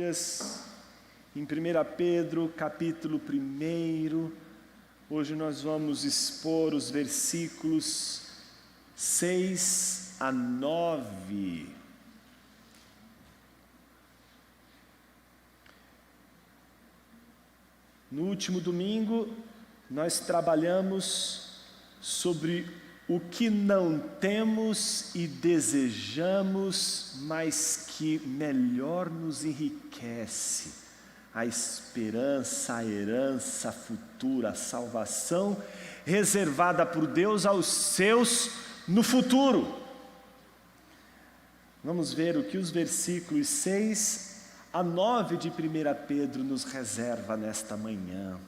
Escrituras, em 1 Pedro, capítulo 1. Hoje nós vamos expor os versículos 6 a 9. No último domingo, nós trabalhamos sobre o que não temos e desejamos, mas que melhor nos enriquece: a esperança, a herança futura, a salvação reservada por Deus aos seus no futuro. Vamos ver o que os versículos 6 a 9 de 1 Pedro nos reserva nesta manhã.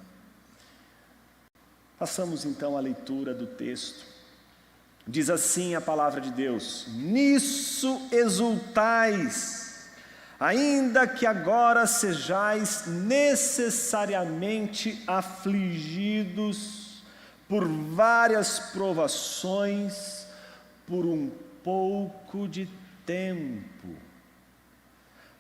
Passamos então à leitura do texto. Diz assim a palavra de Deus: nisso exultais, ainda que agora sejais necessariamente afligidos por várias provações, por um pouco de tempo,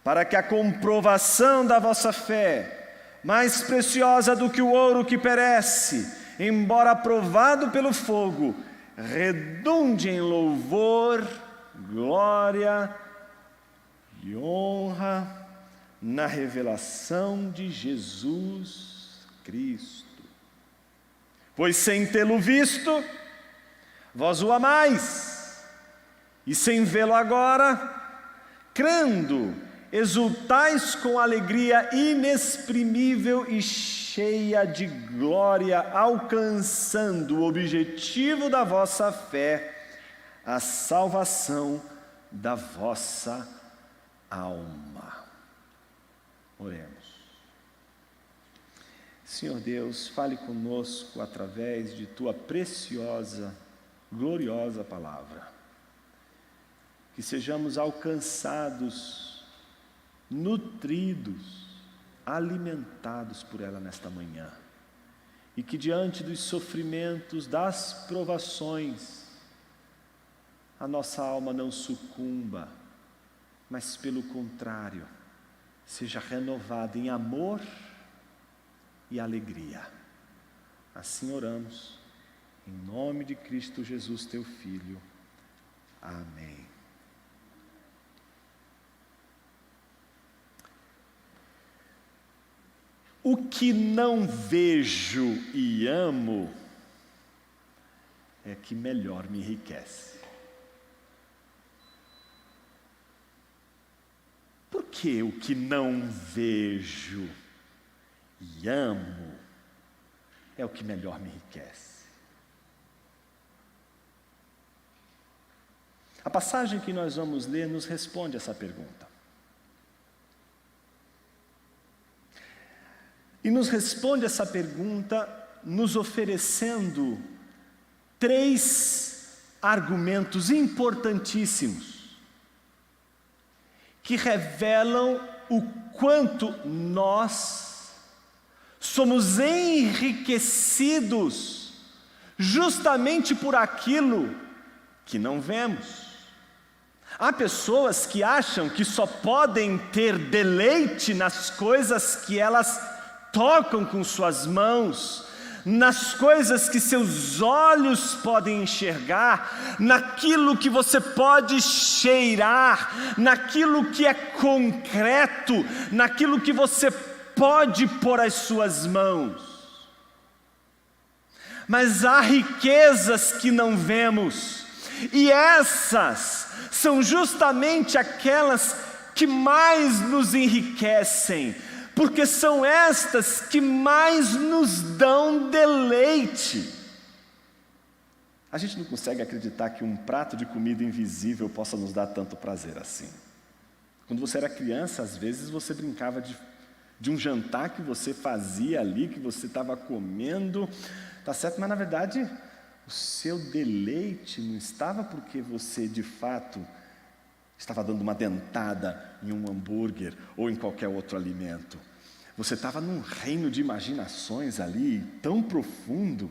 para que a comprovação da vossa fé, mais preciosa do que o ouro que perece, embora provado pelo fogo, redunde em louvor, glória e honra na revelação de Jesus Cristo. Pois sem tê-lo visto, vós o amais, e sem vê-lo agora, crendo, exultais com alegria inexprimível e cheia de glória, alcançando o objetivo da vossa fé, a salvação da vossa alma. Oremos. Senhor Deus, fale conosco através de Tua preciosa, gloriosa palavra. Que sejamos alcançados, nutridos, alimentados por ela nesta manhã, e que diante dos sofrimentos, das provações, a nossa alma não sucumba, mas pelo contrário, seja renovada em amor e alegria. Assim oramos, em nome de Cristo Jesus, teu Filho. Amém. O que não vejo e amo é que melhor me enriquece. Por que o que não vejo e amo é o que melhor me enriquece? A passagem que nós vamos ler nos responde essa pergunta. E nos responde essa pergunta nos oferecendo 3 argumentos importantíssimos que revelam o quanto nós somos enriquecidos justamente por aquilo que não vemos. Há pessoas que acham que só podem ter deleite nas coisas que elas tocam com suas mãos, nas coisas que seus olhos podem enxergar, naquilo que você pode cheirar, naquilo que é concreto, naquilo que você pode pôr as suas mãos. Mas há riquezas que não vemos, e essas são justamente aquelas que mais nos enriquecem, porque são estas que mais nos dão deleite. A gente não consegue acreditar que um prato de comida invisível possa nos dar tanto prazer assim. Quando você era criança, às vezes você brincava de um jantar que você fazia ali, que você estava comendo, tá certo? Mas na verdade, o seu deleite não estava porque você de fato estava dando uma dentada em um hambúrguer ou em qualquer outro alimento. Você estava num reino de imaginações ali, tão profundo,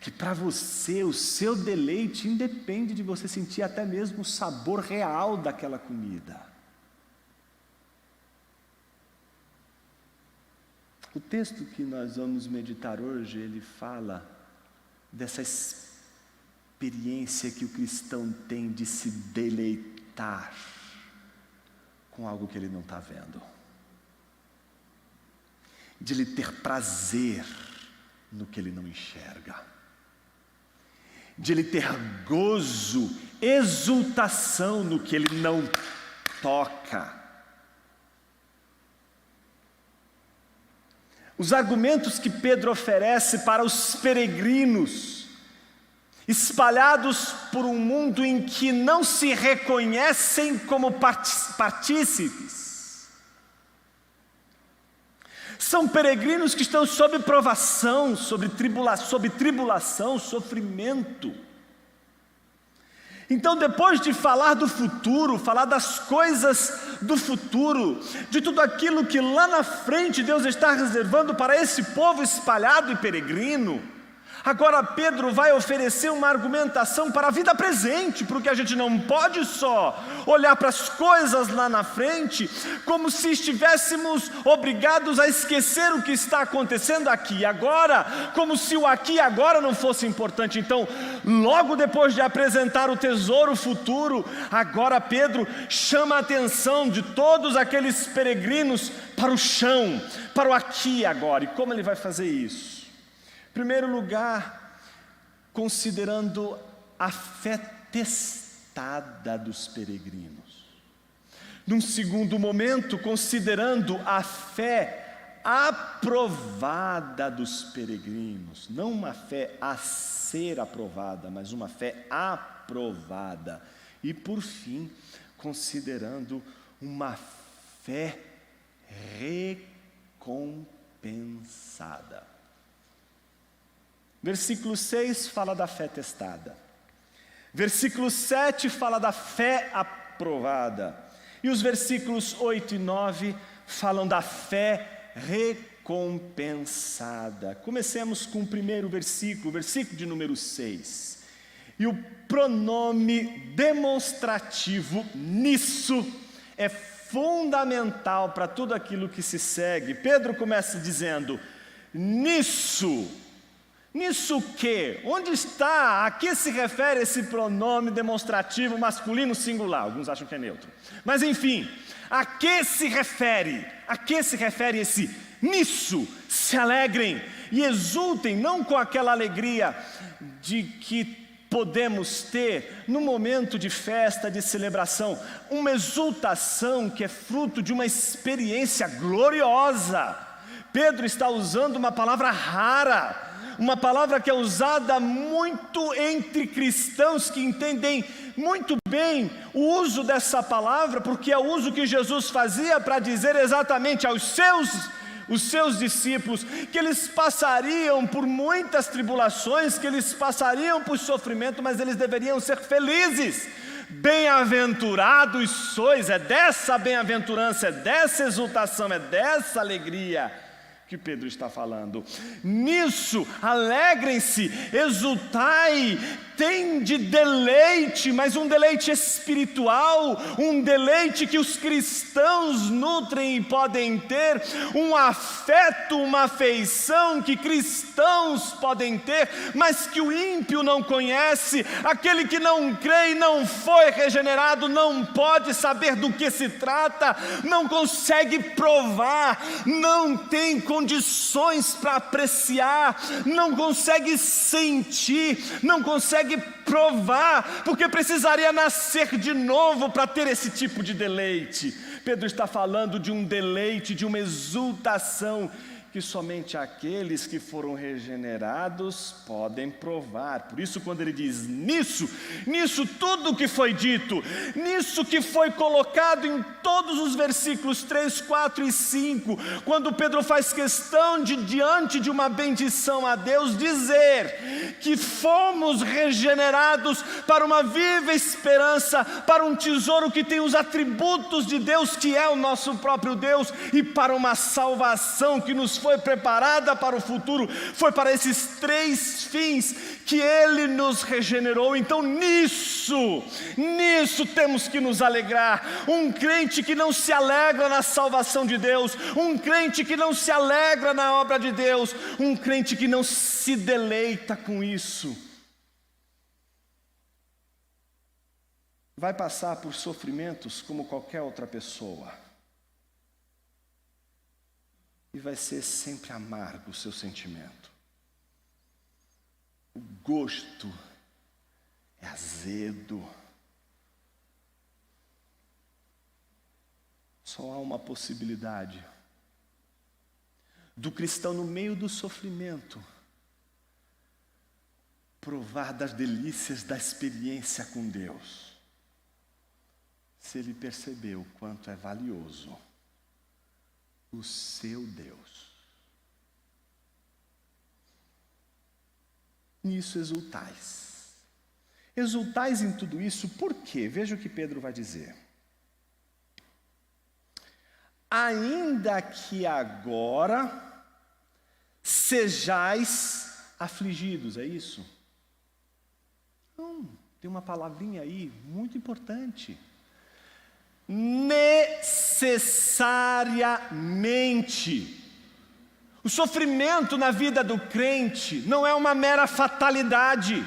que para você, o seu deleite independe de você sentir até mesmo o sabor real daquela comida. O texto que nós vamos meditar hoje, ele fala dessa experiência que o cristão tem de se deleitar com algo que ele não está vendo, de ele ter prazer no que ele não enxerga, de ele ter gozo, exultação no que ele não toca. Os argumentos que Pedro oferece para os peregrinos, espalhados por um mundo em que não se reconhecem como partícipes. São peregrinos que estão sob provação, sob tribulação, sofrimento. Então, depois de falar do futuro, falar das coisas do futuro, de tudo aquilo que lá na frente Deus está reservando para esse povo espalhado e peregrino, agora Pedro vai oferecer uma argumentação para a vida presente, porque a gente não pode só olhar para as coisas lá na frente, como se estivéssemos obrigados a esquecer o que está acontecendo aqui e agora, como se o aqui e agora não fosse importante. Então, logo depois de apresentar o tesouro futuro, agora Pedro chama a atenção de todos aqueles peregrinos para o chão, para o aqui e agora. E como ele vai fazer isso? Em primeiro lugar, considerando a fé testada dos peregrinos. Num segundo momento, considerando a fé aprovada dos peregrinos. Não uma fé a ser aprovada, mas uma fé aprovada. E por fim, considerando uma fé recompensada. Versículo 6 fala da fé testada. Versículo 7 fala da fé aprovada. E os versículos 8 e 9 falam da fé recompensada. Comecemos com o primeiro versículo, o versículo de número 6. E o pronome demonstrativo nisso é fundamental para tudo aquilo que se segue. Pedro começa dizendo, nisso. Nisso que? Onde está? A que se refere esse pronome demonstrativo masculino singular? Alguns acham que é neutro. Mas enfim, a que se refere? A que se refere esse nisso? Se alegrem e exultem, não com aquela alegria de que podemos ter no momento de festa, de celebração, uma exultação que é fruto de uma experiência gloriosa. Pedro está usando uma palavra rara, uma palavra que é usada muito entre cristãos que entendem muito bem o uso dessa palavra, porque é o uso que Jesus fazia para dizer exatamente aos seus discípulos que eles passariam por muitas tribulações, que eles passariam por sofrimento, mas eles deveriam ser felizes. Bem-aventurados sois, é dessa bem-aventurança, é dessa exultação, é dessa alegria que Pedro está falando. Nisso, alegrem-se, exultai, tende deleite, mas um deleite espiritual, um deleite que os cristãos nutrem e podem ter, um afeto, uma afeição que cristãos podem ter, mas que o ímpio não conhece, aquele que não crê e não foi regenerado, não pode saber do que se trata, não consegue provar, não tem condições para apreciar, não consegue sentir, não consegue provar, porque precisaria nascer de novo para ter esse tipo de deleite. Pedro está falando de um deleite, de uma exultação que somente aqueles que foram regenerados podem provar. Por isso, quando ele diz nisso tudo que foi dito, nisso que foi colocado em todos os versículos 3, 4 e 5, quando Pedro faz questão de, diante de uma bendição a Deus, dizer que fomos regenerados para uma viva esperança, para um tesouro que tem os atributos de Deus, que é o nosso próprio Deus, e para uma salvação que nos foi preparada para o futuro, foi para esses 3 fins que Ele nos regenerou. Então nisso temos que nos alegrar. Um crente que não se alegra na salvação de Deus, um crente que não se alegra na obra de Deus, um crente que não se deleita com isso, vai passar por sofrimentos como qualquer outra pessoa. E vai ser sempre amargo o seu sentimento. O gosto é azedo. Só há uma possibilidade do cristão no meio do sofrimento provar das delícias da experiência com Deus. Se ele perceber o quanto é valioso o seu Deus. Nisso exultais. Exultais em tudo isso, por quê? Veja o que Pedro vai dizer. Ainda que agora sejais afligidos, é isso? Não, tem uma palavrinha aí muito importante. Necessariamente. O sofrimento na vida do crente não é uma mera fatalidade.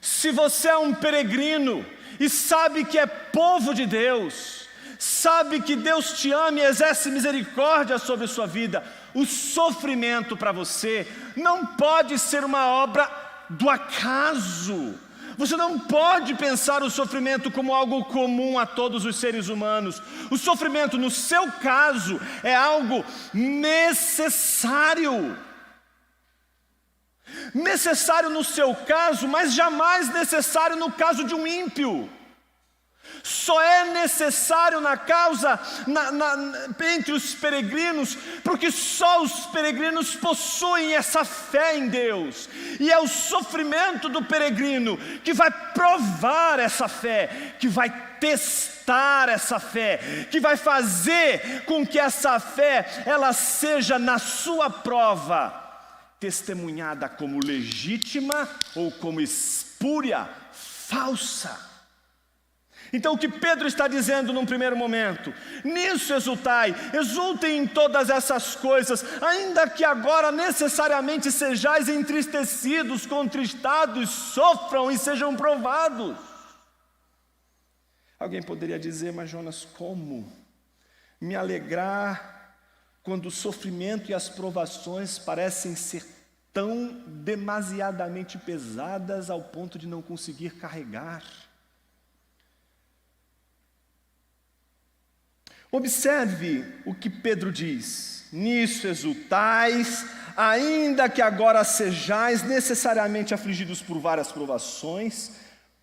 Se você é um peregrino e sabe que é povo de Deus, sabe que Deus te ama e exerce misericórdia sobre a sua vida, o sofrimento para você não pode ser uma obra do acaso. Você não pode pensar o sofrimento como algo comum a todos os seres humanos. O sofrimento, no seu caso, é algo necessário. Necessário no seu caso, mas jamais necessário no caso de um ímpio. Só é necessário entre os peregrinos, porque só os peregrinos possuem essa fé em Deus. E é o sofrimento do peregrino que vai provar essa fé, que vai testar essa fé, que vai fazer com que essa fé, ela seja na sua prova, testemunhada como legítima ou como espúria, falsa. Então o que Pedro está dizendo num primeiro momento, nisso exultai, exultem em todas essas coisas, ainda que agora necessariamente sejais entristecidos, contristados, sofram e sejam provados. Alguém poderia dizer, mas Jonas, como me alegrar quando o sofrimento e as provações parecem ser tão demasiadamente pesadas ao ponto de não conseguir carregar? Observe o que Pedro diz, nisso exultais, ainda que agora sejais necessariamente afligidos por várias provações,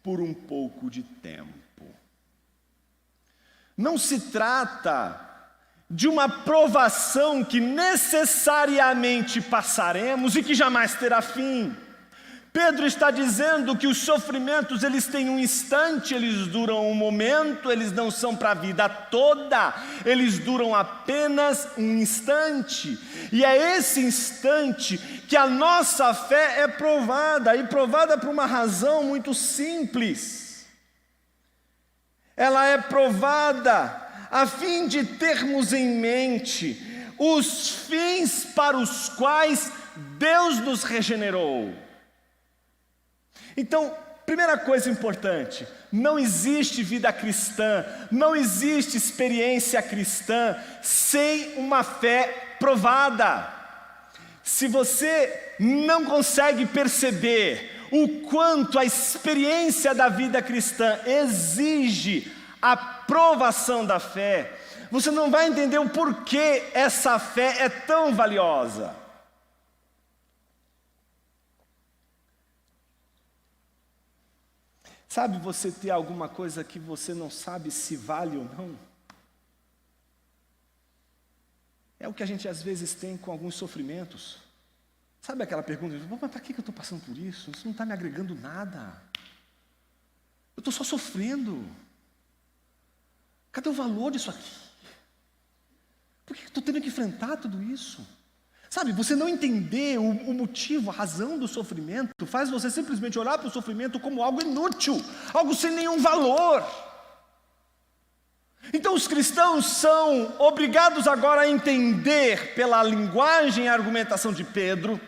por um pouco de tempo. Não se trata de uma provação que necessariamente passaremos e que jamais terá fim. Pedro está dizendo que os sofrimentos, eles têm um instante, eles duram um momento, eles não são para a vida toda, eles duram apenas um instante. E é esse instante que a nossa fé é provada, e provada por uma razão muito simples. Ela é provada a fim de termos em mente os fins para os quais Deus nos regenerou. Então, primeira coisa importante, não existe vida cristã, não existe experiência cristã sem uma fé provada. Se você não consegue perceber o quanto a experiência da vida cristã exige a provação da fé, você não vai entender o porquê essa fé é tão valiosa. Sabe você ter alguma coisa que você não sabe se vale ou não? É o que a gente às vezes tem com alguns sofrimentos. Sabe aquela pergunta, mas para que eu estou passando por isso? Isso não está me agregando nada. Eu estou só sofrendo. Cadê o valor disso aqui? Por que eu estou tendo que enfrentar tudo isso? Sabe, você não entender o motivo, a razão do sofrimento, faz você simplesmente olhar para o sofrimento como algo inútil, algo sem nenhum valor. Então os cristãos são obrigados agora a entender, pela linguagem e argumentação de Pedro,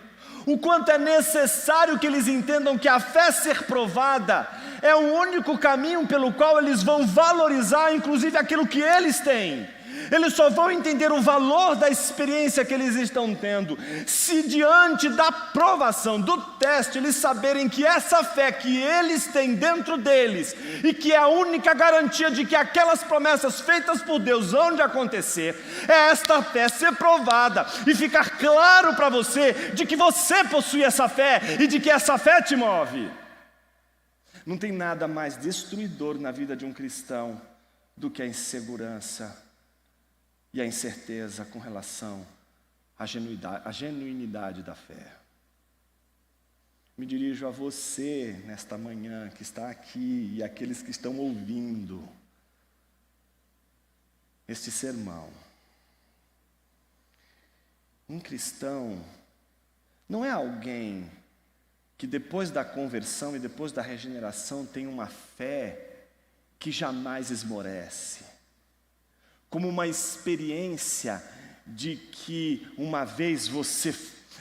o quanto é necessário que eles entendam que a fé ser provada é o único caminho pelo qual eles vão valorizar, inclusive, aquilo que eles têm. Eles só vão entender o valor da experiência que eles estão tendo se diante da provação, do teste, eles saberem que essa fé que eles têm dentro deles e que é a única garantia de que aquelas promessas feitas por Deus vão de acontecer, é esta fé ser provada e ficar claro para você de que você possui essa fé e de que essa fé te move. Não tem nada mais destruidor na vida de um cristão do que a insegurança e a incerteza com relação à genuinidade da fé. Me dirijo a você nesta manhã que está aqui e aqueles que estão ouvindo este sermão. Um cristão não é alguém que depois da conversão e depois da regeneração tem uma fé que jamais esmorece, como uma experiência de que uma vez você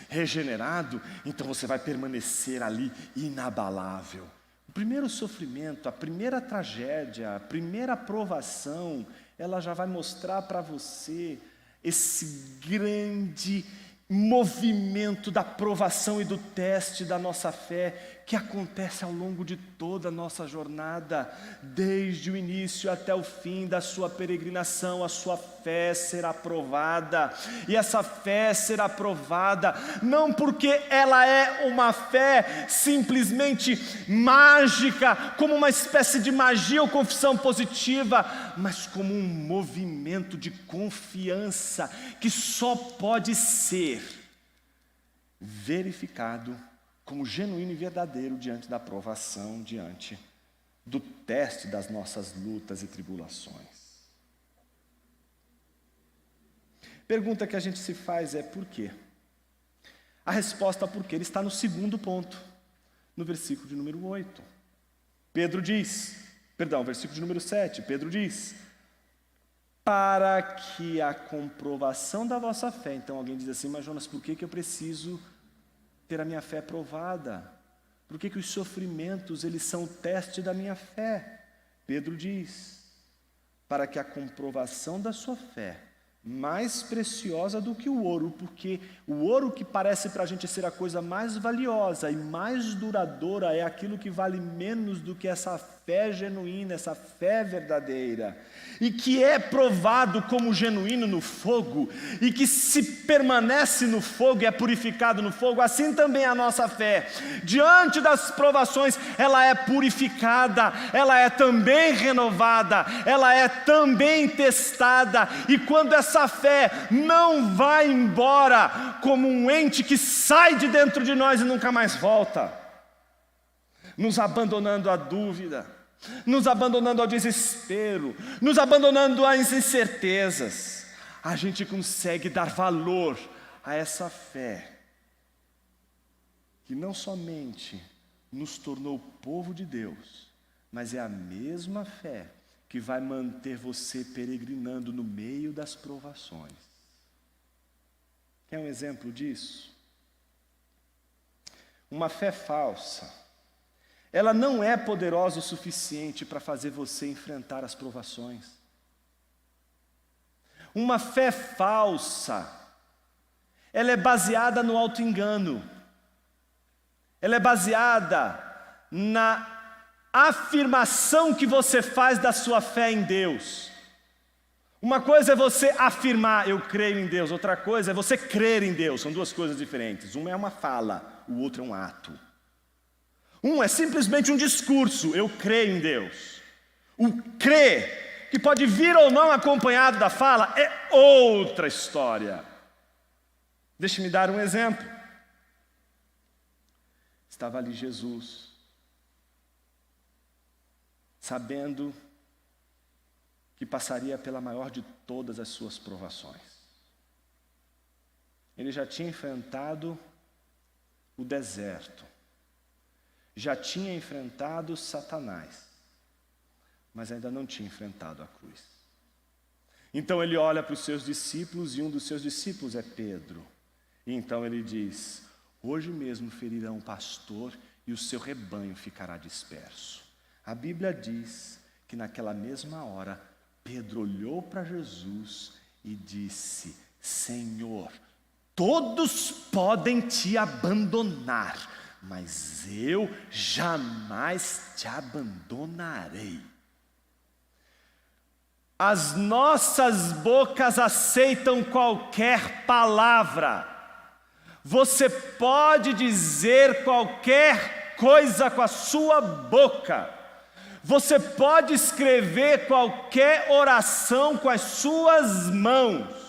regenerado, então você vai permanecer ali inabalável. O primeiro sofrimento, a primeira tragédia, a primeira provação, ela já vai mostrar para você esse grande movimento da provação e do teste da nossa fé que acontece ao longo de toda a nossa jornada, desde o início até o fim da sua peregrinação. A sua fé será provada, e essa fé será provada não porque ela é uma fé simplesmente mágica, como uma espécie de magia ou confissão positiva, mas como um movimento de confiança que só pode ser verificado como genuíno e verdadeiro diante da provação, diante do teste das nossas lutas e tribulações. Pergunta que a gente se faz é por quê? A resposta por quê está no segundo ponto, no versículo de número 8. Versículo de número 7, Pedro diz: para que a comprovação da vossa fé. Então alguém diz assim: mas Jonas, por que eu preciso ter a minha fé provada? Por que os sofrimentos, eles são o teste da minha fé? Pedro diz: para que a comprovação da sua fé, mais preciosa do que o ouro, porque o ouro que parece para a gente ser a coisa mais valiosa e mais duradoura é aquilo que vale menos do que essa fé genuína, essa fé verdadeira, e que é provado como genuíno no fogo, e que se permanece no fogo e é purificado no fogo, assim também a nossa fé, diante das provações, ela é purificada, ela é também renovada, ela é também testada, e quando essa fé não vai embora como um ente que sai de dentro de nós e nunca mais volta, nos abandonando à dúvida, nos abandonando ao desespero, nos abandonando às incertezas, a gente consegue dar valor a essa fé que não somente nos tornou povo de Deus, mas é a mesma fé que vai manter você peregrinando no meio das provações. Quer um exemplo disso? Uma fé falsa, ela não é poderosa o suficiente para fazer você enfrentar as provações. Uma fé falsa, ela é baseada no auto-engano, ela é baseada na afirmação que você faz da sua fé em Deus. Uma coisa é você afirmar, eu creio em Deus, outra coisa é você crer em Deus, são duas coisas diferentes. Uma é uma fala, o outro é um ato. Um é simplesmente um discurso, eu creio em Deus. O crer, que pode vir ou não acompanhado da fala, é outra história. Deixe-me dar um exemplo. Estava ali Jesus, sabendo que passaria pela maior de todas as suas provações. Ele já tinha enfrentado o deserto, já tinha enfrentado Satanás, mas ainda não tinha enfrentado a cruz. Então ele olha para os seus discípulos, e um dos seus discípulos é Pedro. E então ele diz: hoje mesmo ferirão o pastor e o seu rebanho ficará disperso. A Bíblia diz que naquela mesma hora, Pedro olhou para Jesus e disse: Senhor, todos podem te abandonar, mas eu jamais te abandonarei. As nossas bocas aceitam qualquer palavra. Você pode dizer qualquer coisa com a sua boca. Você pode escrever qualquer oração com as suas mãos.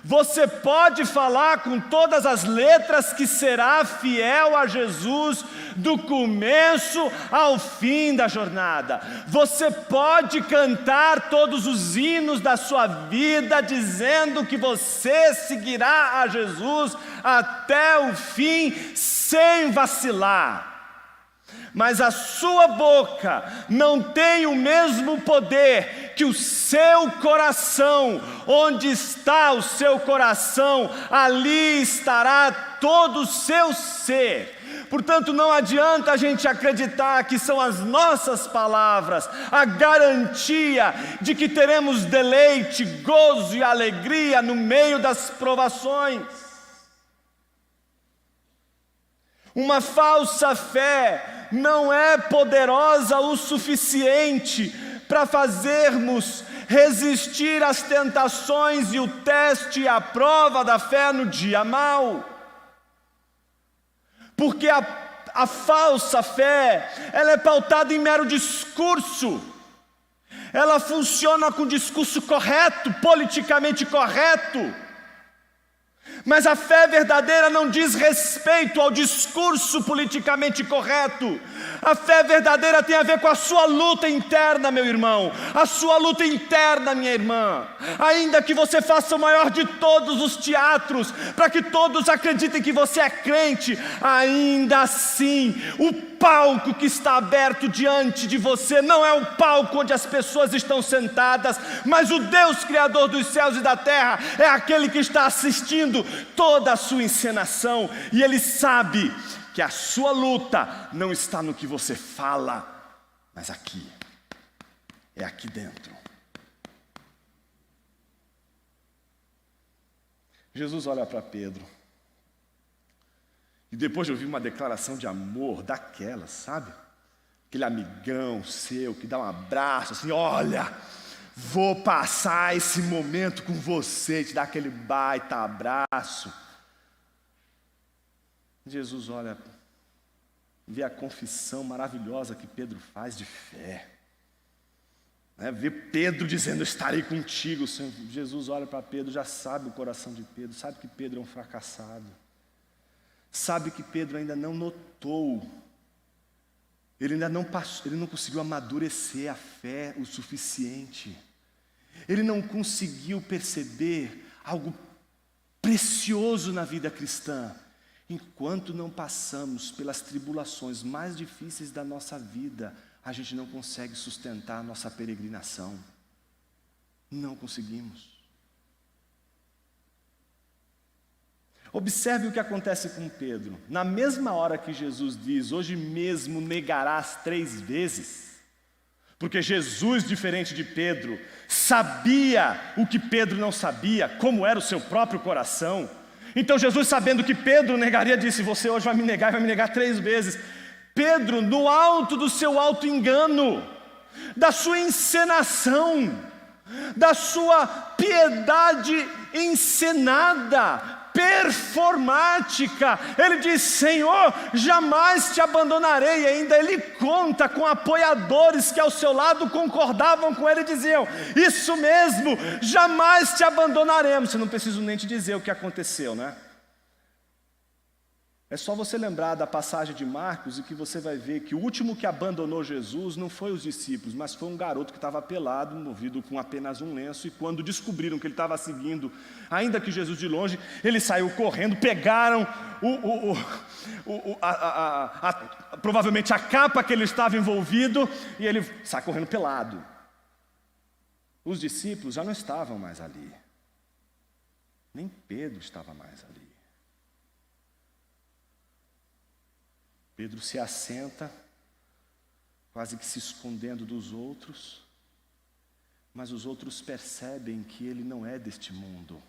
Você pode falar com todas as letras que será fiel a Jesus do começo ao fim da jornada. Você pode cantar todos os hinos da sua vida dizendo que você seguirá a Jesus até o fim sem vacilar. Mas a sua boca não tem o mesmo poder que o seu coração. Onde está o seu coração, ali estará todo o seu ser. Portanto, não adianta a gente acreditar que são as nossas palavras a garantia de que teremos deleite, gozo e alegria no meio das provações. Uma falsa fé não é poderosa o suficiente para fazermos resistir às tentações e o teste e a prova da fé no dia mau. Porque a falsa fé, ela é pautada em mero discurso. Ela funciona com discurso correto, politicamente correto. Mas a fé verdadeira não diz respeito ao discurso politicamente correto. A fé verdadeira tem a ver com a sua luta interna, meu irmão, a sua luta interna, minha irmã. Ainda que você faça o maior de todos os teatros, para que todos acreditem que você é crente, ainda assim, o palco que está aberto diante de você não é o palco onde as pessoas estão sentadas, mas o Deus Criador dos céus e da terra é aquele que está assistindo toda a sua encenação, e Ele sabe que a sua luta não está no que você fala, mas aqui, é aqui dentro. Jesus olha para Pedro, e depois de ouvir uma declaração de amor daquela, sabe? Aquele amigão seu que dá um abraço assim: olha, vou passar esse momento com você, te dar aquele baita abraço. Jesus olha, vê a confissão maravilhosa que Pedro faz de fé, vê Pedro dizendo: estarei contigo, Senhor. Jesus olha para Pedro, já sabe o coração de Pedro, sabe que Pedro é um fracassado, sabe que Pedro ainda não notou, ele ainda não passou, ele não conseguiu amadurecer a fé o suficiente, ele não conseguiu perceber algo precioso na vida cristã. Enquanto não passamos pelas tribulações mais difíceis da nossa vida, a gente não consegue sustentar a nossa peregrinação. Não conseguimos. Observe o que acontece com Pedro. Na mesma hora que Jesus diz: hoje mesmo negarás 3 vezes, porque Jesus, diferente de Pedro, sabia o que Pedro não sabia, como era o seu próprio coração. Então Jesus, sabendo que Pedro negaria, disse: você hoje vai me negar, e vai me negar 3 vezes. Pedro, no alto do seu auto-engano, da sua encenação, da sua piedade encenada, performática, ele diz: Senhor, jamais te abandonarei. E ainda ele conta com apoiadores que ao seu lado concordavam com ele e diziam: isso mesmo, jamais te abandonaremos. Eu não preciso nem te dizer o que aconteceu, né? É só você lembrar da passagem de Marcos e que você vai ver que o último que abandonou Jesus não foi os discípulos, mas foi um garoto que estava pelado, movido com apenas um lenço, e quando descobriram que ele estava seguindo, ainda que Jesus de longe, ele saiu correndo, pegaram provavelmente a capa que ele estava envolvido, e ele sai correndo pelado. Os discípulos já não estavam mais ali, nem Pedro estava mais ali. Pedro se assenta, quase que se escondendo dos outros, mas os outros percebem que ele não é deste mundo.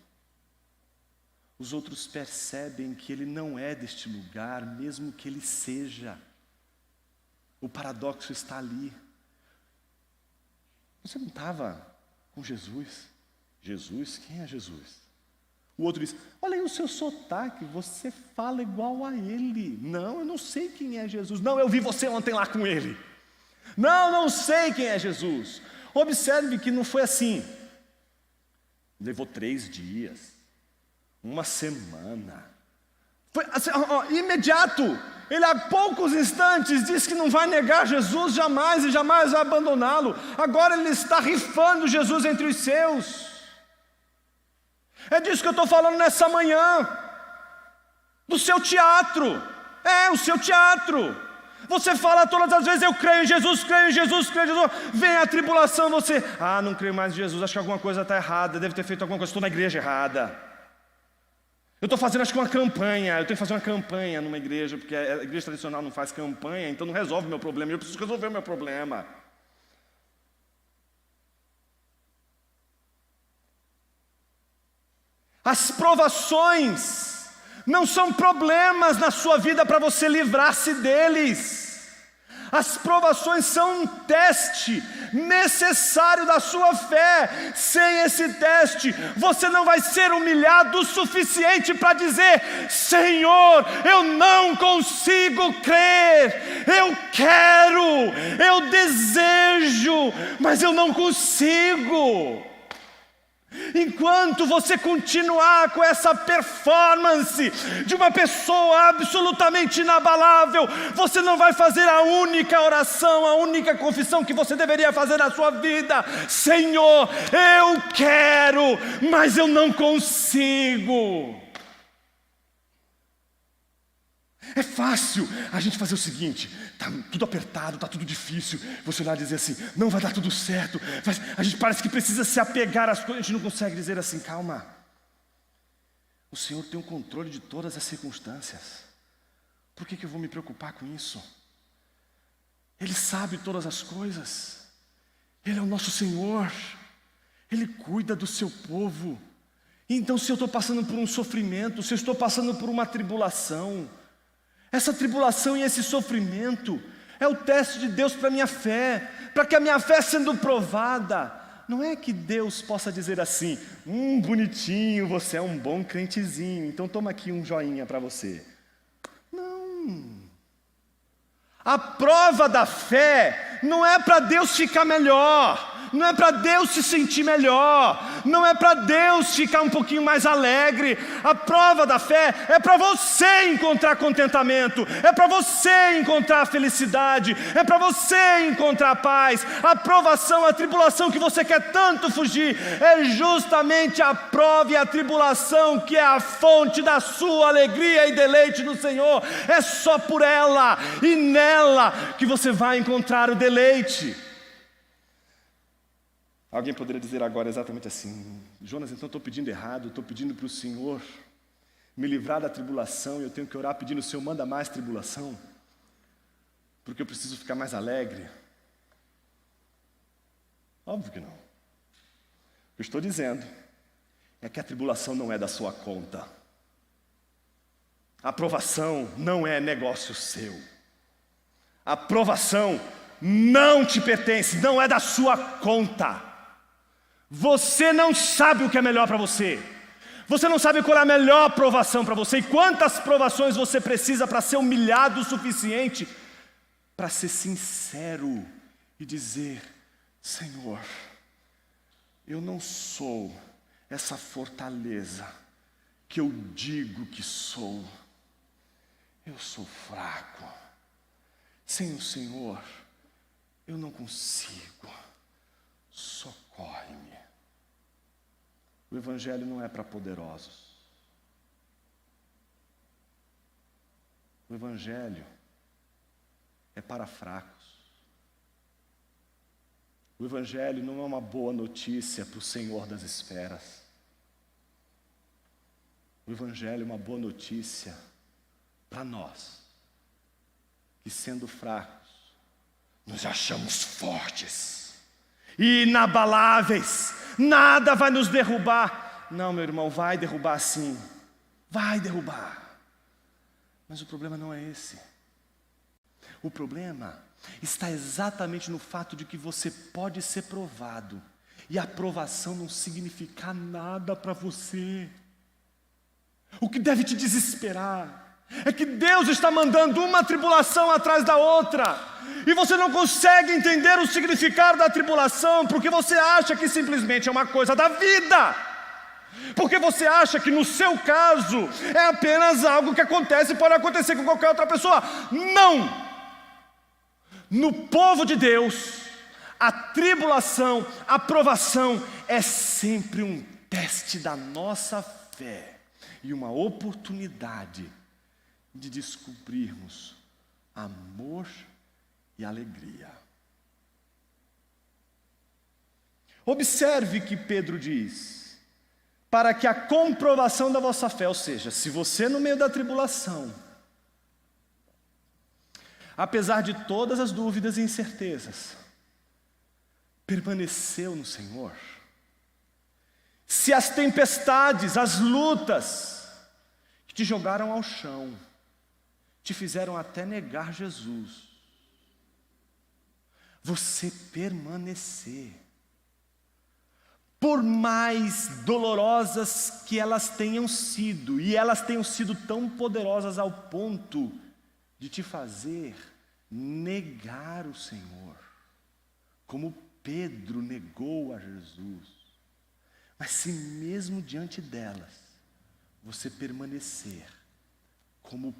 Os outros percebem que ele não é deste lugar, mesmo que ele seja. O paradoxo está ali. Você não estava com Jesus? Jesus? Quem é Jesus? O outro diz, olha aí o seu sotaque, você fala igual a ele. Não, eu não sei quem é Jesus. Não, eu vi você ontem lá com ele. Não, não sei quem é Jesus. Observe que não foi assim. Levou 3 dias, 1 semana. Foi assim, imediato. Ele há poucos instantes disse que não vai negar Jesus jamais e jamais vai abandoná-lo. Agora ele está rifando Jesus entre os seus. É disso que eu estou falando nessa manhã, do seu teatro. O seu teatro. Você fala todas as vezes, eu creio em Jesus, creio em Jesus, creio em Jesus. Vem a tribulação, você, não creio mais em Jesus, acho que alguma coisa está errada, deve ter feito alguma coisa, estou na igreja errada. Eu estou fazendo, acho que uma campanha, eu tenho que fazer uma campanha numa igreja, porque a igreja tradicional não faz campanha, então não resolve o meu problema, eu preciso resolver o meu problema. As provações não são problemas na sua vida para você livrar-se deles. As provações são um teste necessário da sua fé. Sem esse teste, você não vai ser humilhado o suficiente para dizer, Senhor, eu não consigo crer, eu quero, eu desejo, mas eu não consigo. Enquanto você continuar com essa performance de uma pessoa absolutamente inabalável, você não vai fazer a única oração, a única confissão que você deveria fazer na sua vida. Senhor, eu quero, mas eu não consigo. É fácil a gente fazer o seguinte, está tudo apertado, está tudo difícil, você olhar e dizer assim, não vai dar tudo certo, a gente parece que precisa se apegar às coisas, a gente não consegue dizer assim, calma, o Senhor tem o controle de todas as circunstâncias, por que eu vou me preocupar com isso? Ele sabe todas as coisas, Ele é o nosso Senhor, Ele cuida do seu povo. Então se eu estou passando por um sofrimento, se eu estou passando por uma tribulação, essa tribulação e esse sofrimento é o teste de Deus para a minha fé, para que a minha fé sendo provada, não é que Deus possa dizer assim, bonitinho, você é um bom crentezinho, então toma aqui um joinha para você. Não. A prova da fé não é para Deus ficar melhor, não é para Deus se sentir melhor, não é para Deus ficar um pouquinho mais alegre. A prova da fé é para você encontrar contentamento, é para você encontrar felicidade, é para você encontrar paz. A provação, a tribulação que você quer tanto fugir, é justamente a prova e a tribulação que é a fonte da sua alegria e deleite no Senhor. É só por ela e nela que você vai encontrar o deleite. Alguém poderia dizer agora exatamente assim, Jonas, então estou pedindo errado, estou pedindo para o Senhor me livrar da tribulação, e eu tenho que orar pedindo, o Senhor manda mais tribulação, porque eu preciso ficar mais alegre. Óbvio que não. O que eu estou dizendo é que a tribulação não é da sua conta. A provação não é negócio seu. A provação não te pertence, não é da sua conta. Você não sabe o que é melhor para você. Você não sabe qual é a melhor provação para você. E quantas provações você precisa para ser humilhado o suficiente para ser sincero e dizer, Senhor, eu não sou essa fortaleza que eu digo que sou. eu sou fraco. Sem o Senhor, eu não consigo. Socorre-me. O Evangelho não é para poderosos. O Evangelho é para fracos. O Evangelho não é uma boa notícia para o Senhor das esferas. O Evangelho é uma boa notícia para nós, que sendo fracos, nos achamos fortes e inabaláveis. Nada vai nos derrubar. Não, meu irmão, vai derrubar sim. Vai derrubar. Mas o problema não é esse. O problema está exatamente no fato de que você pode ser provado e a provação não significar nada para você. O que deve te desesperar é que Deus está mandando uma tribulação atrás da outra e você não consegue entender o significado da tribulação porque você acha que simplesmente é uma coisa da vida, porque você acha que no seu caso é apenas algo que acontece e pode acontecer com qualquer outra pessoa. Não! No povo de Deus, a tribulação, a provação é sempre um teste da nossa fé e uma oportunidade de descobrirmos amor e alegria. Observe que Pedro diz: para que a comprovação da vossa fé, ou seja, se você no meio da tribulação, apesar de todas as dúvidas e incertezas, permaneceu no Senhor, se as tempestades, as lutas que te jogaram ao chão, te fizeram até negar Jesus, você permanecer, por mais dolorosas que elas tenham sido, e elas tenham sido tão poderosas ao ponto de te fazer negar o Senhor, como Pedro negou a Jesus. Mas se mesmo diante delas, você permanecer, como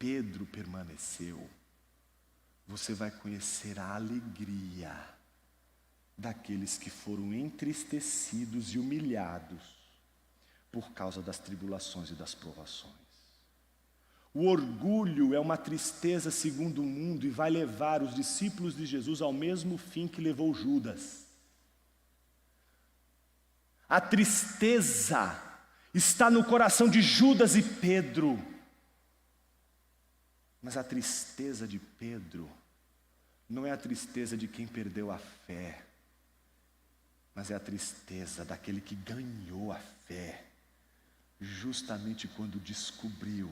Pedro permaneceu, você vai conhecer a alegria daqueles que foram entristecidos e humilhados por causa das tribulações e das provações. O orgulho é uma tristeza segundo o mundo e vai levar os discípulos de Jesus ao mesmo fim que levou Judas. A tristeza está no coração de Judas e Pedro. Mas a tristeza de Pedro não é a tristeza de quem perdeu a fé, mas é a tristeza daquele que ganhou a fé, justamente quando descobriu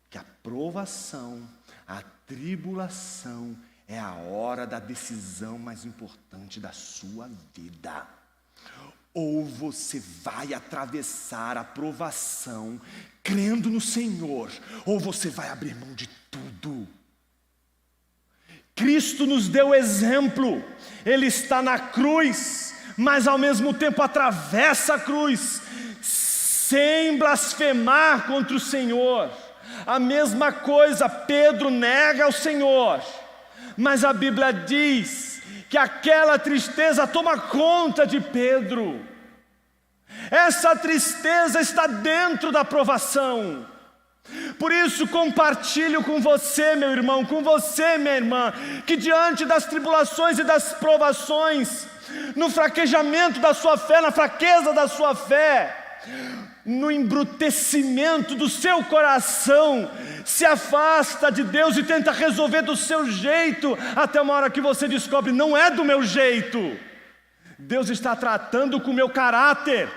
que a provação, a tribulação é a hora da decisão mais importante da sua vida. Ou você vai atravessar a provação crendo no Senhor, ou você vai abrir mão de tudo. Cristo nos deu exemplo. Ele está na cruz, mas ao mesmo tempo atravessa a cruz, sem blasfemar contra o Senhor. A mesma coisa, Pedro nega o Senhor, mas a Bíblia diz que aquela tristeza toma conta de Pedro. Essa tristeza está dentro da provação. Por isso compartilho com você, meu irmão, com você, minha irmã, que diante das tribulações e das provações, no fraquejamento da sua fé, na fraqueza da sua fé, no embrutecimento do seu coração, se afasta de Deus e tenta resolver do seu jeito, até uma hora que você descobre, não é do meu jeito. Deus está tratando com o meu caráter.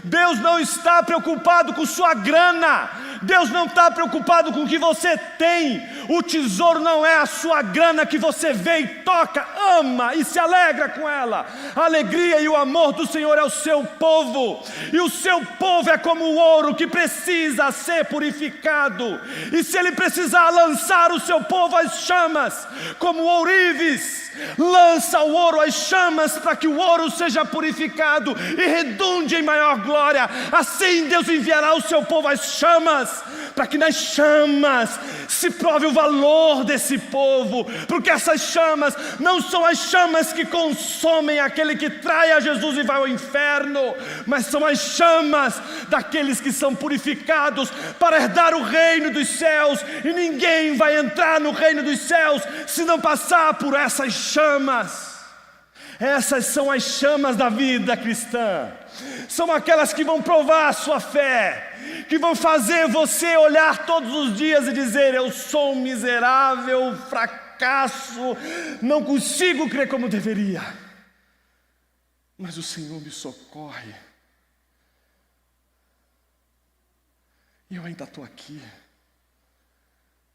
Deus não está preocupado com sua grana. Deus não está preocupado com o que você tem. O tesouro não é a sua grana que você vê e toca, ama e se alegra com ela. A alegria e o amor do Senhor é o seu povo. E o seu povo é como o ouro que precisa ser purificado. E se ele precisar lançar o seu povo às chamas, como o ourives lança o ouro às chamas para que o ouro seja purificado e redunde em maior glória, assim Deus enviará o seu povo às chamas para que nas chamas se prove o valor desse povo, porque essas chamas não são as chamas que consomem aquele que trai a Jesus e vai ao inferno, mas são as chamas daqueles que são purificados para herdar o reino dos céus, e ninguém vai entrar no reino dos céus se não passar por essas chamas. Essas são as chamas da vida cristã, são aquelas que vão provar a sua fé, que vão fazer você olhar todos os dias e dizer: eu sou um miserável fracasso, não consigo crer como deveria, mas o Senhor me socorre, e eu ainda estou aqui,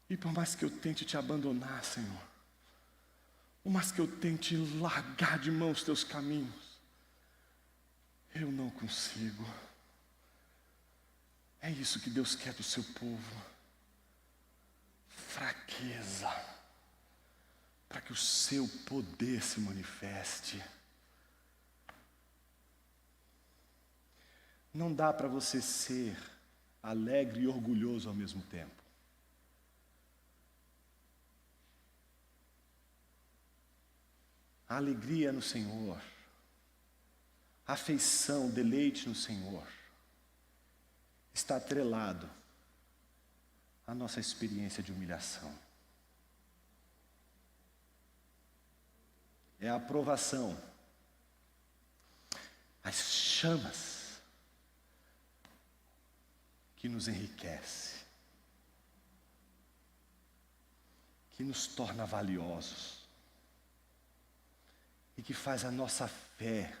e por mais que eu tente te abandonar, Senhor, por mais que eu tente largar de mão os teus caminhos, eu não consigo. É isso que Deus quer do seu povo: fraqueza, para que o seu poder se manifeste. Não dá para você ser alegre e orgulhoso ao mesmo tempo. A alegria no Senhor, a afeição, o deleite no Senhor, está atrelado à nossa experiência de humilhação. É a aprovação, as chamas que nos enriquece, que nos torna valiosos, e que faz a nossa fé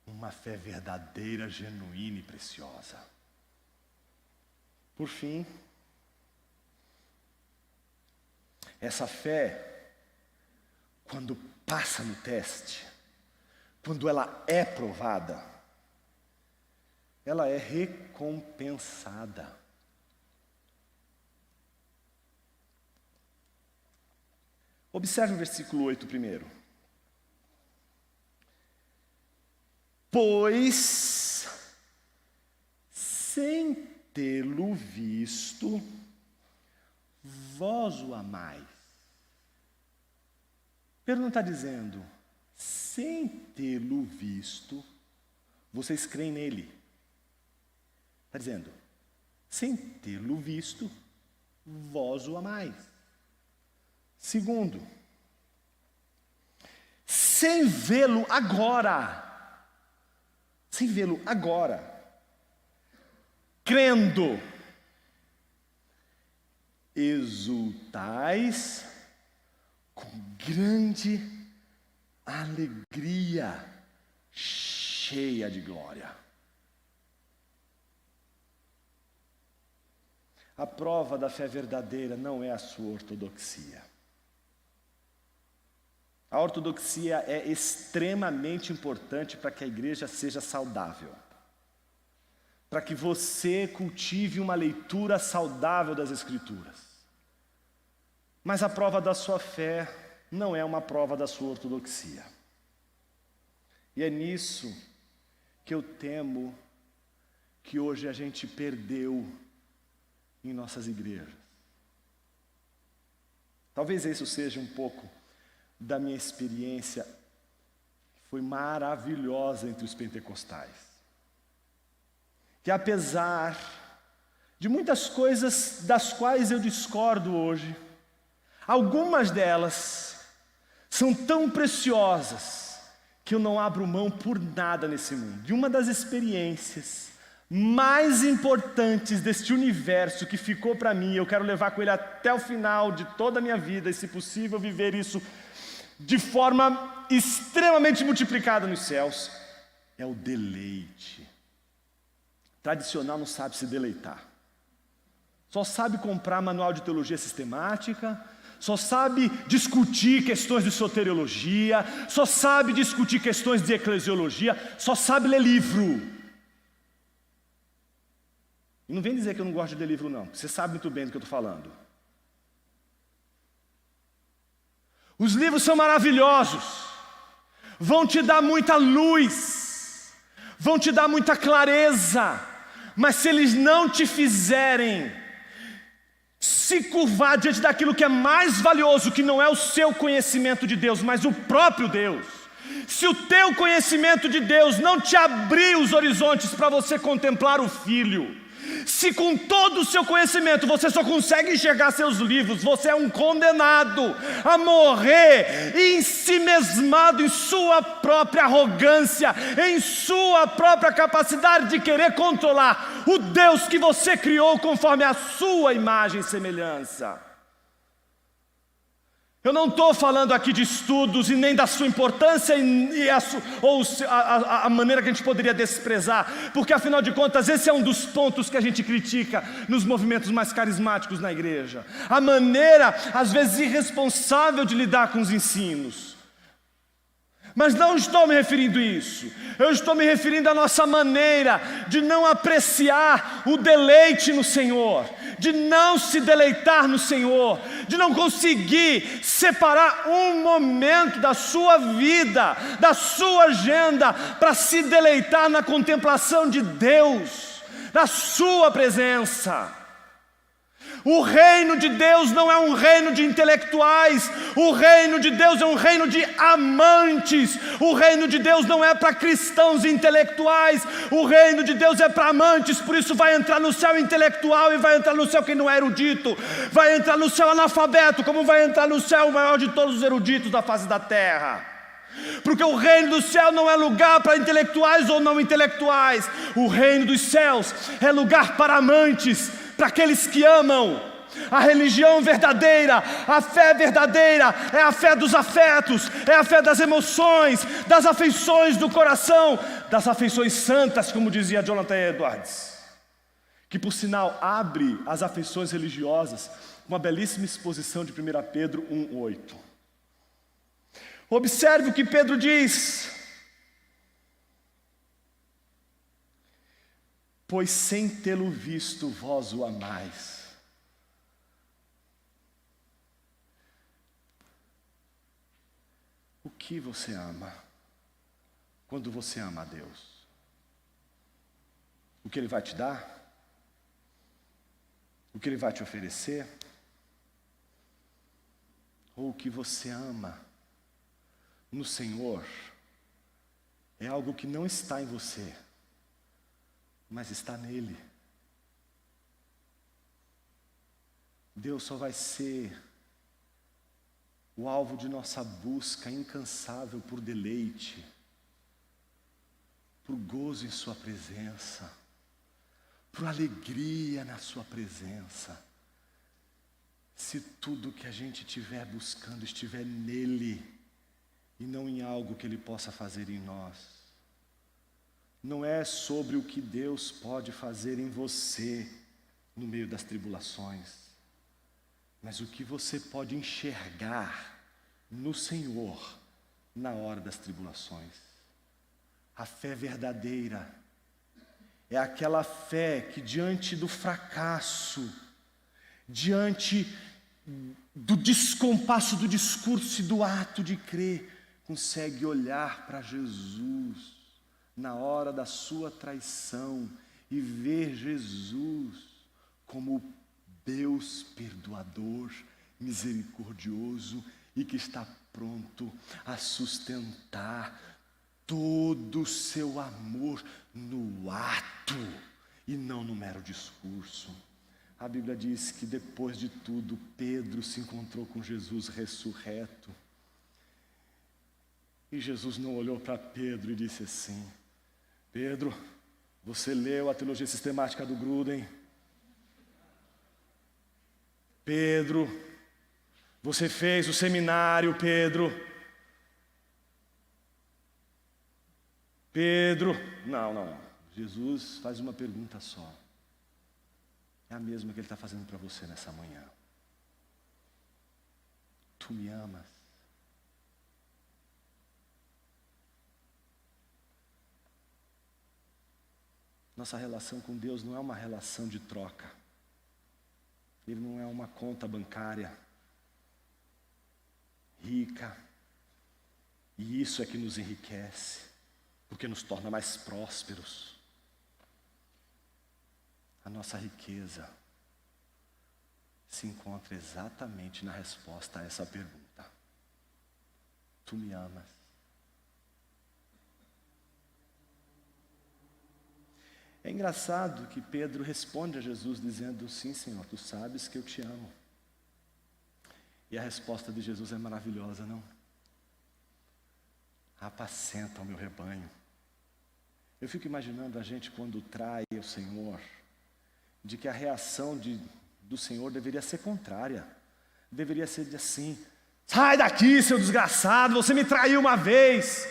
uma fé verdadeira, genuína e preciosa. Por fim, essa fé, quando passa no teste, quando ela é provada, ela é recompensada. Observe o versículo 8 primeiro. Pois, sem tê-lo visto, vós o amais. Pedro não está dizendo, sem tê-lo visto, vocês creem nele. Está dizendo, sem tê-lo visto, vós o amais. Segundo, sem vê-lo agora. Sem vê-lo agora, crendo, exultais com grande alegria, cheia de glória. A prova da fé verdadeira não é a sua ortodoxia. A ortodoxia é extremamente importante para que a igreja seja saudável, para que você cultive uma leitura saudável das Escrituras. Mas a prova da sua fé não é uma prova da sua ortodoxia. E é nisso que eu temo que hoje a gente perdeu em nossas igrejas. Talvez isso seja um pouco da minha experiência, que foi maravilhosa entre os pentecostais. Que apesar de muitas coisas das quais eu discordo hoje, algumas delas são tão preciosas que eu não abro mão por nada nesse mundo. E uma das experiências mais importantes deste universo que ficou para mim, eu quero levar com ele até o final de toda a minha vida, e se possível viver isso de forma extremamente multiplicada nos céus, é o deleite. Tradicional não sabe se deleitar, só sabe comprar manual de teologia sistemática, só sabe discutir questões de soteriologia, só sabe discutir questões de eclesiologia, só sabe ler livro. E não vem dizer que eu não gosto de ler livro não, você sabe muito bem do que eu estou falando. Os livros são maravilhosos, vão te dar muita luz, vão te dar muita clareza, mas se eles não te fizerem se curvar diante daquilo que é mais valioso, que não é o seu conhecimento de Deus, mas o próprio Deus. Se o teu conhecimento de Deus não te abrir os horizontes para você contemplar o Filho, se com todo o seu conhecimento você só consegue enxergar seus livros, você é um condenado a morrer ensimesmado em sua própria arrogância, em sua própria capacidade de querer controlar o Deus que você criou conforme a sua imagem e semelhança. Eu não estou falando aqui de estudos e nem da sua importância ou a maneira que a gente poderia desprezar, porque afinal de contas esse é um dos pontos que a gente critica nos movimentos mais carismáticos na igreja. A maneira, às vezes irresponsável, de lidar com os ensinos. Mas não estou me referindo a isso. Eu estou me referindo à nossa maneira de não apreciar o deleite no Senhor, de não se deleitar no Senhor, de não conseguir separar um momento da sua vida, da sua agenda, para se deleitar na contemplação de Deus, da sua presença. O reino de Deus não é um reino de intelectuais, o reino de Deus é um reino de amantes. O reino de Deus não é para cristãos intelectuais, o reino de Deus é para amantes. Por isso vai entrar no céu intelectual e vai entrar no céu quem não é erudito, vai entrar no céu analfabeto, como vai entrar no céu o maior de todos os eruditos da face da terra. Porque o reino do céu não é lugar para intelectuais ou não intelectuais. O reino dos céus é lugar para amantes, para aqueles que amam. A religião verdadeira, a fé verdadeira é a fé dos afetos, é a fé das emoções, das afeições do coração, das afeições santas, como dizia Jonathan Edwards, que por sinal abre as afeições religiosas, uma belíssima exposição de 1 Pedro 1,8. Observe o que Pedro diz: pois sem tê-lo visto vós o amais. O que você ama quando você ama a Deus? O que Ele vai te dar? O que Ele vai te oferecer? Ou o que você ama no Senhor é algo que não está em você, mas está nele. Deus só vai ser o alvo de nossa busca incansável por deleite, por gozo em sua presença, por alegria na sua presença, se tudo que a gente estiver buscando estiver nele e não em algo que Ele possa fazer em nós. Não é sobre o que Deus pode fazer em você no meio das tribulações, mas o que você pode enxergar no Senhor na hora das tribulações. A fé verdadeira é aquela fé que diante do fracasso, diante do descompasso do discurso e do ato de crer, consegue olhar para Jesus na hora da sua traição e ver Jesus como Deus perdoador, misericordioso e que está pronto a sustentar todo o seu amor no ato e não no mero discurso. A Bíblia diz que depois de tudo, Pedro se encontrou com Jesus ressurreto. E Jesus não olhou para Pedro e disse assim: Pedro, você leu a teologia sistemática do Gruden? Pedro, você fez o seminário, Pedro? Pedro, não. Jesus faz uma pergunta só. É a mesma que Ele está fazendo para você nessa manhã. Tu me amas? Nossa relação com Deus não é uma relação de troca. Ele não é uma conta bancária rica. E isso é que nos enriquece, porque nos torna mais prósperos. A nossa riqueza se encontra exatamente na resposta a essa pergunta: tu me amas? É engraçado que Pedro responde a Jesus dizendo: sim, Senhor, tu sabes que eu te amo. E a resposta de Jesus é maravilhosa, não? Apacenta o meu rebanho. Eu fico imaginando a gente quando trai o Senhor, de que a reação do Senhor deveria ser contrária. Deveria ser assim: sai daqui, seu desgraçado, você me traiu uma vez,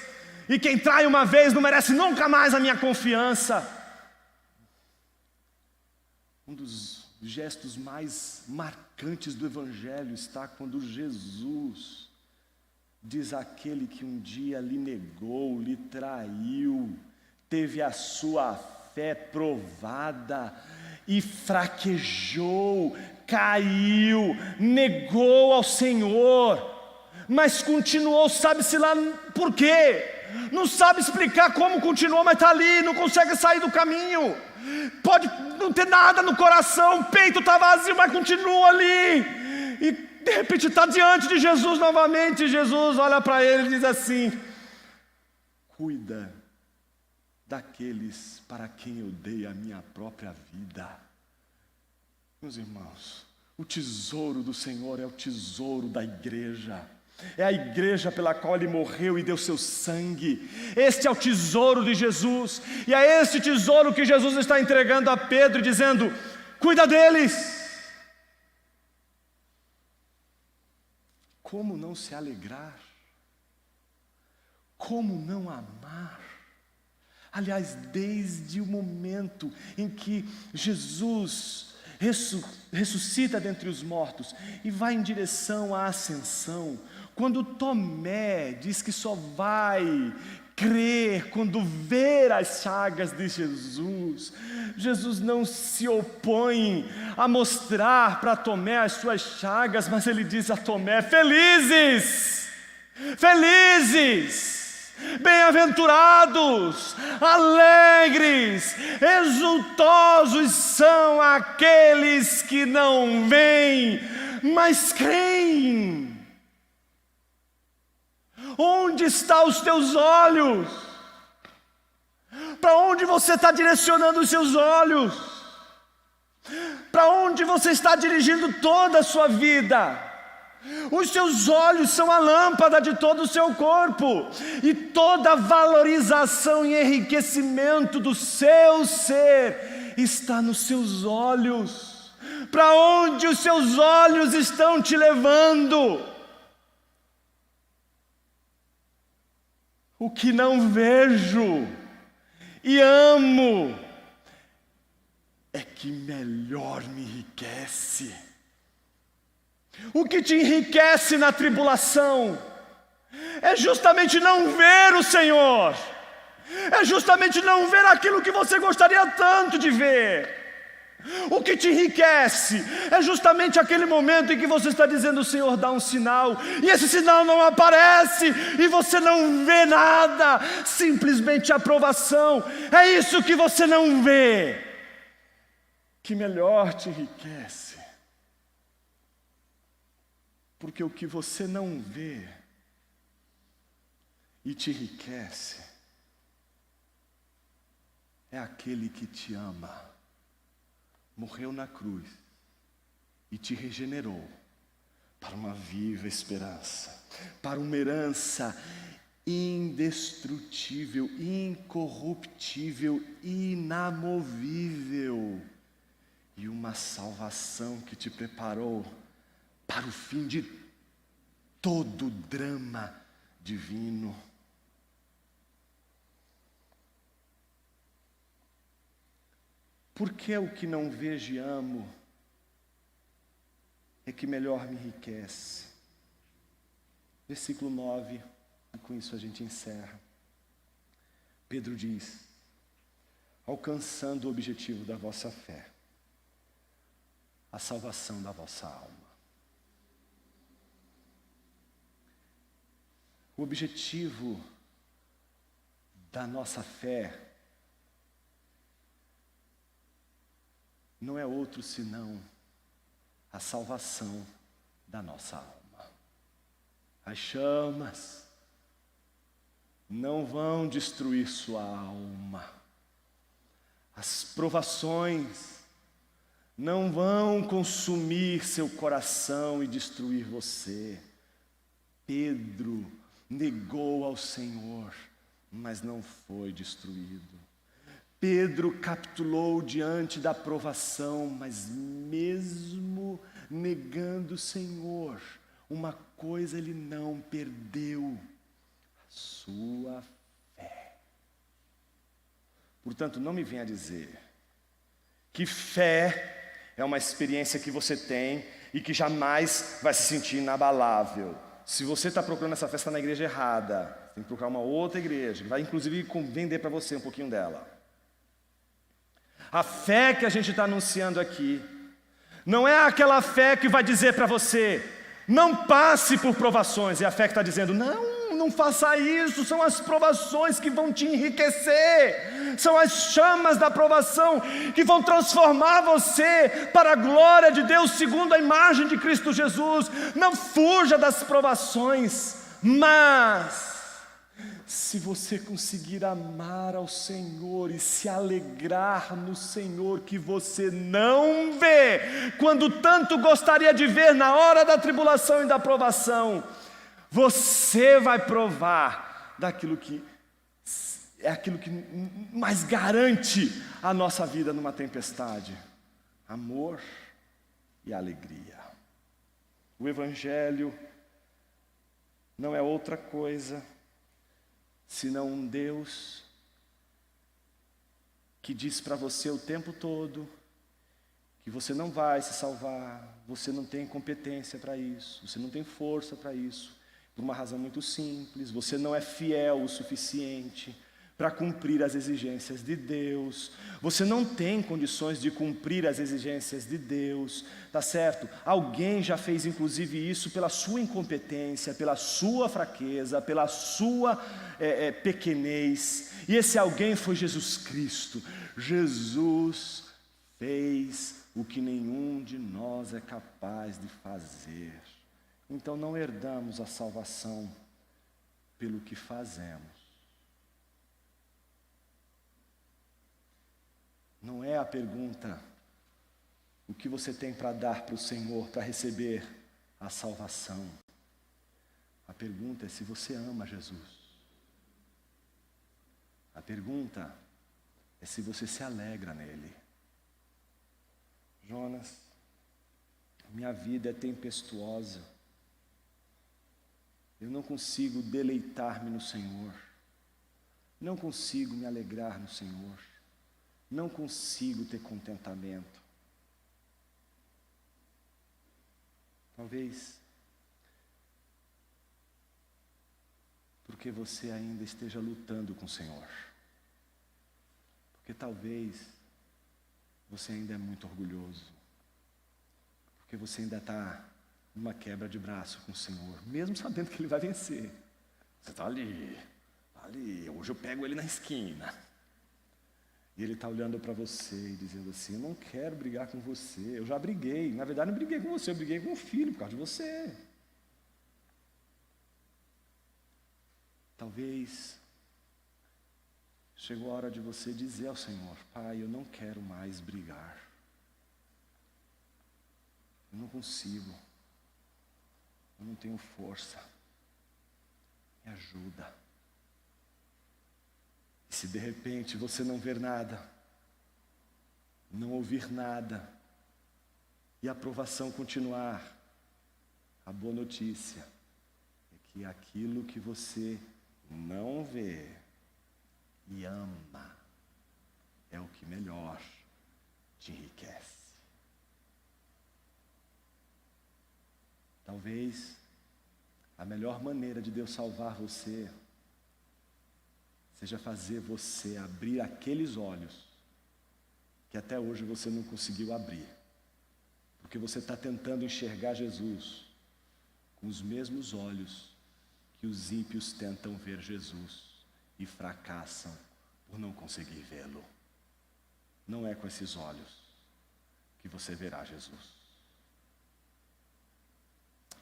e quem trai uma vez não merece nunca mais a minha confiança. Um dos gestos mais marcantes do Evangelho está quando Jesus diz àquele que um dia lhe negou, lhe traiu, teve a sua fé provada e fraquejou, caiu, negou ao Senhor, mas continuou, sabe-se lá por quê? Não sabe explicar como continuou, mas está ali, não consegue sair do caminho. Pode não ter nada no coração, o peito está vazio, mas continua ali. E de repente está diante de Jesus novamente. Jesus olha para ele e diz assim: cuida daqueles para quem eu dei a minha própria vida. Meus irmãos, o tesouro do Senhor é o tesouro da igreja. É a igreja pela qual Ele morreu e deu seu sangue. Este é o tesouro de Jesus. E é esse tesouro que Jesus está entregando a Pedro, dizendo: cuida deles. Como não se alegrar? Como não amar? Aliás, desde o momento em que Jesus ressuscita dentre os mortos e vai em direção à ascensão, quando Tomé diz que só vai crer quando ver as chagas de Jesus, Jesus não se opõe a mostrar para Tomé as suas chagas, mas ele diz a Tomé: felizes, felizes, bem-aventurados, alegres, exultosos são aqueles que não veem, mas creem. Onde estão os teus olhos? Para onde você está direcionando os seus olhos? Para onde você está dirigindo toda a sua vida? Os seus olhos são a lâmpada de todo o seu corpo, e toda a valorização e enriquecimento do seu ser está nos seus olhos. Para onde os seus olhos estão te levando? O que não vejo e amo é que melhor me enriquece. O que te enriquece na tribulação é justamente não ver o Senhor, é justamente não ver aquilo que você gostaria tanto de ver. O que te enriquece é justamente aquele momento em que você está dizendo: o Senhor dá um sinal, e esse sinal não aparece, e você não vê nada, simplesmente aprovação. É isso que você não vê, que melhor te enriquece. Porque o que você não vê e te enriquece é aquele que te ama, morreu na cruz e te regenerou para uma viva esperança, para uma herança indestrutível, incorruptível, inamovível, e uma salvação que te preparou para o fim de todo o drama divino. Porque o que não vejo e amo é que melhor me enriquece. Versículo 9, e com isso a gente encerra. Pedro diz: alcançando o objetivo da vossa fé, a salvação da vossa alma. O objetivo da nossa fé não é outro senão a salvação da nossa alma. As chamas não vão destruir sua alma. As provações não vão consumir seu coração e destruir você. Pedro negou ao Senhor, mas não foi destruído. Pedro capitulou diante da provação, mas mesmo negando o Senhor, uma coisa ele não perdeu: a sua fé. Portanto, não me venha dizer que fé é uma experiência que você tem e que jamais vai se sentir inabalável. Se você está procurando essa festa na igreja errada, tem que procurar uma outra igreja, que vai inclusive vender para você um pouquinho dela. A fé que a gente está anunciando aqui, não é aquela fé que vai dizer para você, não passe por provações. É a fé que está dizendo, não faça isso, são as provações que vão te enriquecer. São as chamas da provação que vão transformar você para a glória de Deus, segundo a imagem de Cristo Jesus. Não fuja das provações, mas se você conseguir amar ao Senhor e se alegrar no Senhor, que você não vê, quando tanto gostaria de ver na hora da tribulação e da provação, você vai provar daquilo que é aquilo que mais garante a nossa vida numa tempestade: amor e alegria. O Evangelho não é outra coisa senão um Deus que diz para você o tempo todo que você não vai se salvar, você não tem competência para isso, você não tem força para isso, por uma razão muito simples: você não é fiel o suficiente para cumprir as exigências de Deus, você não tem condições de cumprir as exigências de Deus, tá certo? Alguém já fez inclusive isso pela sua incompetência, pela sua fraqueza, pela sua pequenez, e esse alguém foi Jesus Cristo. Jesus fez o que nenhum de nós é capaz de fazer. Então não herdamos a salvação pelo que fazemos. Não é a pergunta, o que você tem para dar para o Senhor para receber a salvação. A pergunta é se você ama Jesus. A pergunta é se você se alegra nele. Jonas, minha vida é tempestuosa. Eu não consigo deleitar-me no Senhor. Não consigo me alegrar no Senhor. Não consigo ter contentamento. Talvez porque você ainda esteja lutando com o Senhor. Porque talvez você ainda é muito orgulhoso. Porque você ainda está numa quebra de braço com o Senhor, mesmo sabendo que Ele vai vencer. Você está ali, hoje eu pego Ele na esquina. E Ele está olhando para você e dizendo assim: eu não quero brigar com você, eu já briguei. Na verdade não briguei com você, eu briguei com o filho por causa de você. Talvez chegou a hora de você dizer ao Senhor: Pai, eu não quero mais brigar. Eu não consigo. Eu não tenho força. Me ajuda. E se de repente você não ver nada, não ouvir nada, e a provação continuar, a boa notícia é que aquilo que você não vê e ama é o que melhor te enriquece. Talvez a melhor maneira de Deus salvar você seja fazer você abrir aqueles olhos que até hoje você não conseguiu abrir, porque você está tentando enxergar Jesus com os mesmos olhos que os ímpios tentam ver Jesus e fracassam por não conseguir vê-lo. Não é com esses olhos que você verá Jesus.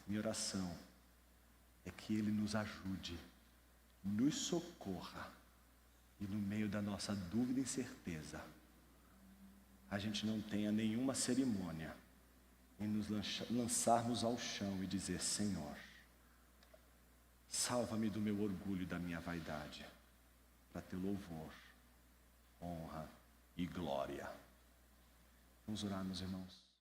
Minha oração é que Ele nos ajude, nos socorra, e no meio da nossa dúvida e incerteza, a gente não tenha nenhuma cerimônia em nos lançarmos ao chão e dizer: Senhor, salva-me do meu orgulho e da minha vaidade, para ter louvor, honra e glória. Vamos orar, meus irmãos.